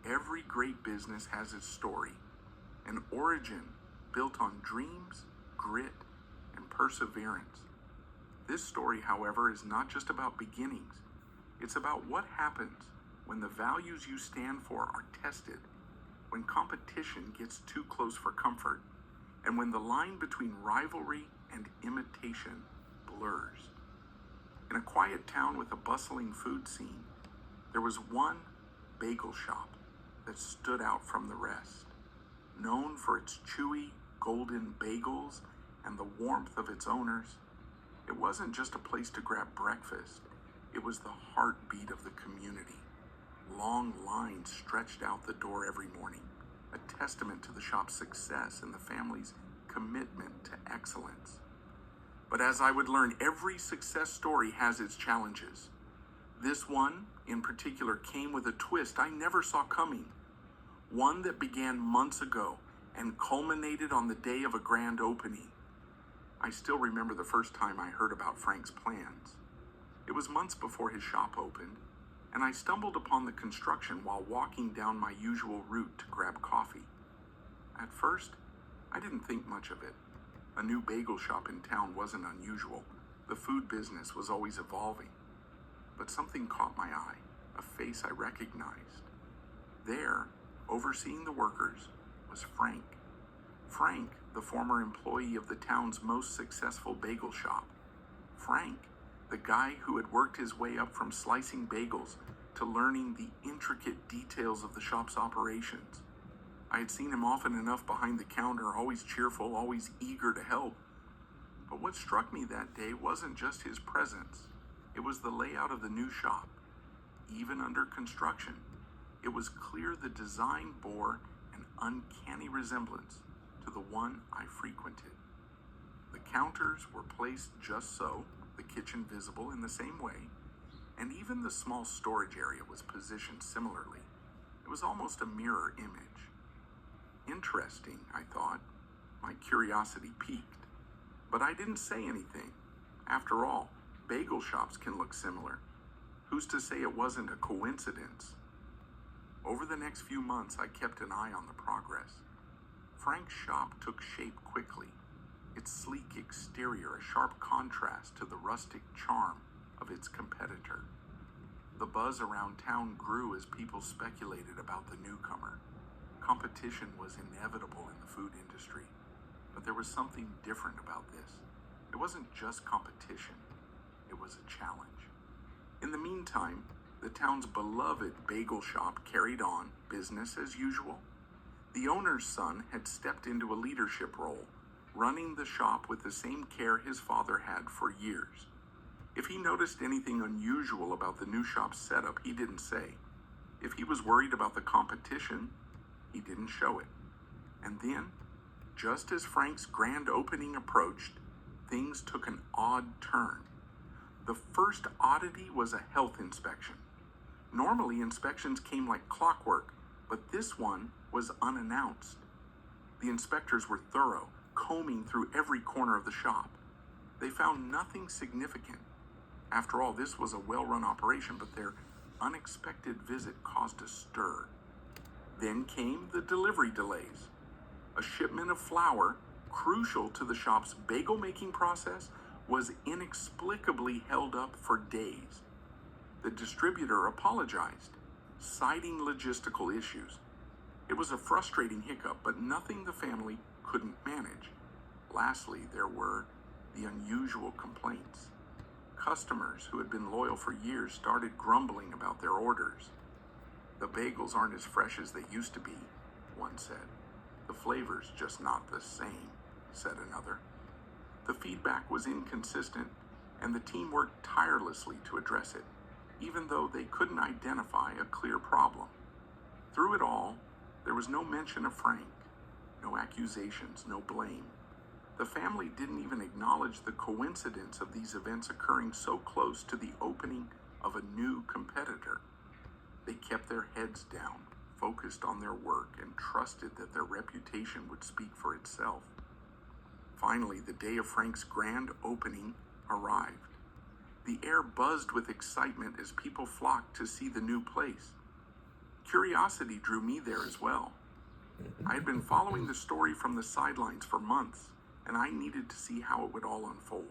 Every great business has its story, an origin built on dreams, grit, and perseverance. This story, however, is not just about beginnings. It's about what happens when the values you stand for are tested, when competition gets too close for comfort, and when the line between rivalry and imitation blurs. In a quiet town with a bustling food scene, there was one bagel shop that stood out from the rest. Known for its chewy, golden bagels and the warmth of its owners, it wasn't just a place to grab breakfast, it was the heartbeat of the community. Long lines stretched out the door every morning, a testament to the shop's success and the family's commitment to excellence. But as I would learn, every success story has its challenges. This one, in particular, came with a twist I never saw coming. One that began months ago and culminated on the day of a grand opening. I still remember the first time I heard about Frank's plans. It was months before his shop opened, and I stumbled upon the construction while walking down my usual route to grab coffee. At first, I didn't think much of it. A new bagel shop in town wasn't unusual. The food business was always evolving. But something caught my eye, a face I recognized. There, overseeing the workers, was Frank. Frank, the former employee of the town's most successful bagel shop. Frank, the guy who had worked his way up from slicing bagels to learning the intricate details of the shop's operations. I had seen him often enough behind the counter, always cheerful, always eager to help. But what struck me that day wasn't just his presence. It was the layout of the new shop. Even under construction, it was clear the design bore an uncanny resemblance to the one I frequented. The counters were placed just so, the kitchen visible in the same way, and even the small storage area was positioned similarly. It was almost a mirror image. Interesting, I thought. My curiosity piqued. But I didn't say anything. After all, bagel shops can look similar. Who's to say it wasn't a coincidence? Over the next few months, I kept an eye on the progress. Frank's shop took shape quickly, its sleek exterior a sharp contrast to the rustic charm of its competitor. The buzz around town grew as people speculated about the newcomer. Competition was inevitable in the food industry, but there was something different about this. It wasn't just competition, it was a challenge. In the meantime, the town's beloved bagel shop carried on business as usual. The owner's son had stepped into a leadership role, running the shop with the same care his father had for years. If he noticed anything unusual about the new shop's setup, he didn't say. If he was worried about the competition, he didn't show it. And then, just as Frank's grand opening approached, things took an odd turn. The first oddity was a health inspection. Normally, inspections came like clockwork, but this one was unannounced. The inspectors were thorough, combing through every corner of the shop. They found nothing significant. After all, this was a well-run operation, but their unexpected visit caused a stir. Then came the delivery delays. A shipment of flour, crucial to the shop's bagel-making process, was inexplicably held up for days. The distributor apologized, citing logistical issues. It was a frustrating hiccup, but nothing the family couldn't manage. Lastly, there were the unusual complaints. Customers who had been loyal for years started grumbling about their orders. The bagels aren't as fresh as they used to be, one said. The flavor's just not the same, said another. The feedback was inconsistent, and the team worked tirelessly to address it, even though they couldn't identify a clear problem. Through it all, there was no mention of Frank, no accusations, no blame. The family didn't even acknowledge the coincidence of these events occurring so close to the opening of a new competitor. They kept their heads down, focused on their work, and trusted that their reputation would speak for itself. Finally, the day of Frank's grand opening arrived. The air buzzed with excitement as people flocked to see the new place. Curiosity drew me there as well. I had been following the story from the sidelines for months, and I needed to see how it would all unfold.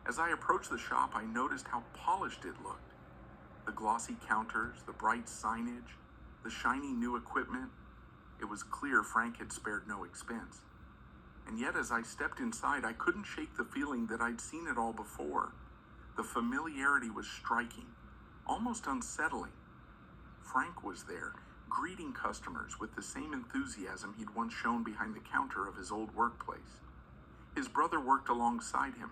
As I approached the shop, I noticed how polished it looked. The glossy counters, the bright signage, the shiny new equipment. It was clear Frank had spared no expense. And yet, as I stepped inside, I couldn't shake the feeling that I'd seen it all before. The familiarity was striking, almost unsettling. Frank was there, greeting customers with the same enthusiasm he'd once shown behind the counter of his old workplace. His brother worked alongside him,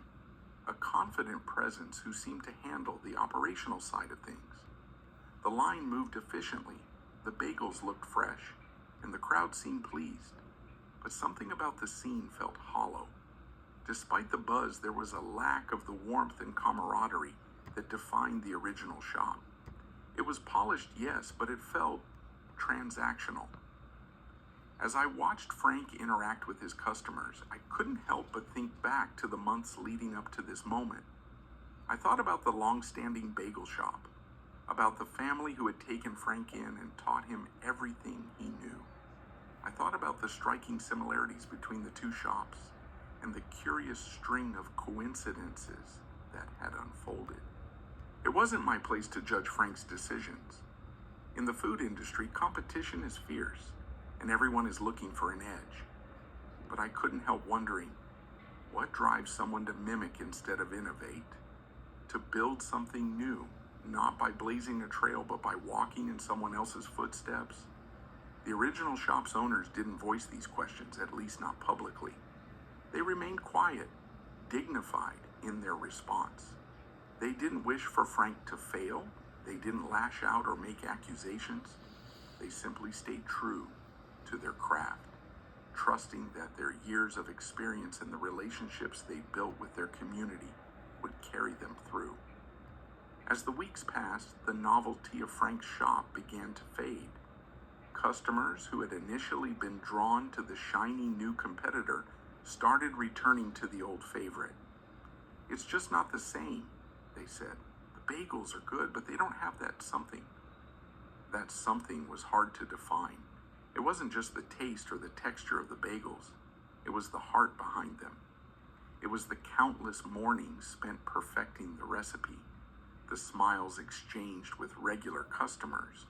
a confident presence who seemed to handle the operational side of things. The line moved efficiently, the bagels looked fresh, and the crowd seemed pleased. But something about the scene felt hollow. Despite the buzz, there was a lack of the warmth and camaraderie that defined the original shop. It was polished, yes, but it felt transactional. As I watched Frank interact with his customers, I couldn't help but think back to the months leading up to this moment. I thought about the long-standing bagel shop, about the family who had taken Frank in and taught him everything he knew. I thought about the striking similarities between the two shops and the curious string of coincidences that had unfolded. It wasn't my place to judge Frank's decisions. In the food industry, competition is fierce, and everyone is looking for an edge. But I couldn't help wondering, what drives someone to mimic instead of innovate? To build something new, not by blazing a trail, but by walking in someone else's footsteps? The original shop's owners didn't voice these questions, at least not publicly. They remained quiet, dignified in their response. They didn't wish for Frank to fail. They didn't lash out or make accusations. They simply stayed true to their craft, trusting that their years of experience and the relationships they built with their community would carry them through. As the weeks passed, the novelty of Frank's shop began to fade. Customers who had initially been drawn to the shiny new competitor started returning to the old favorite. It's just not the same, they said. The bagels are good, but they don't have that something. That something was hard to define. It wasn't just the taste or the texture of the bagels. It was the heart behind them. It was the countless mornings spent perfecting the recipe, the smiles exchanged with regular customers,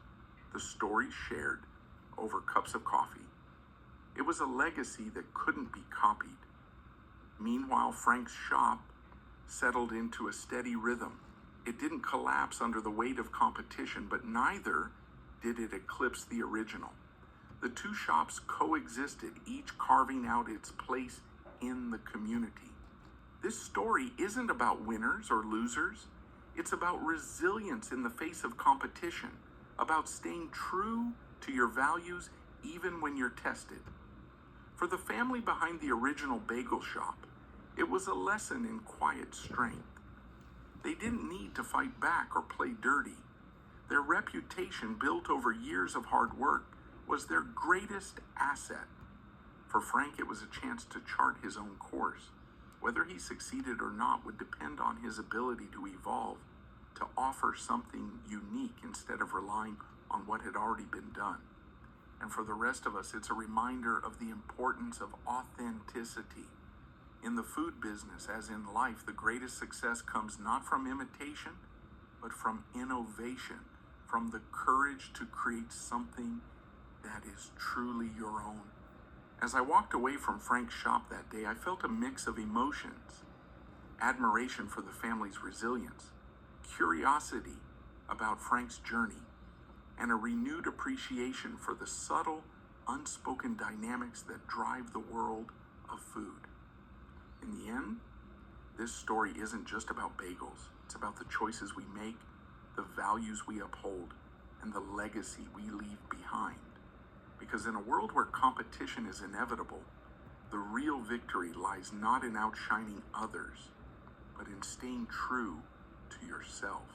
the stories shared over cups of coffee. It was a legacy that couldn't be copied. Meanwhile, Frank's shop settled into a steady rhythm. It didn't collapse under the weight of competition, but neither did it eclipse the original. The two shops coexisted, each carving out its place in the community. This story isn't about winners or losers. It's about resilience in the face of competition, about staying true to your values even when you're tested. For the family behind the original bagel shop, it was a lesson in quiet strength. They didn't need to fight back or play dirty. Their reputation, built over years of hard work, was their greatest asset. For Frank, it was a chance to chart his own course. Whether he succeeded or not would depend on his ability to evolve, to offer something unique instead of relying on what had already been done. And for the rest of us, it's a reminder of the importance of authenticity. In the food business, as in life, the greatest success comes not from imitation, but from innovation, from the courage to create something that is truly your own. As I walked away from Frank's shop that day, I felt a mix of emotions: admiration for the family's resilience, curiosity about Frank's journey, and a renewed appreciation for the subtle, unspoken dynamics that drive the world of food. In the end, this story isn't just about bagels. It's about the choices we make, the values we uphold, and the legacy we leave behind. Because in a world where competition is inevitable, the real victory lies not in outshining others, but in staying true to yourself.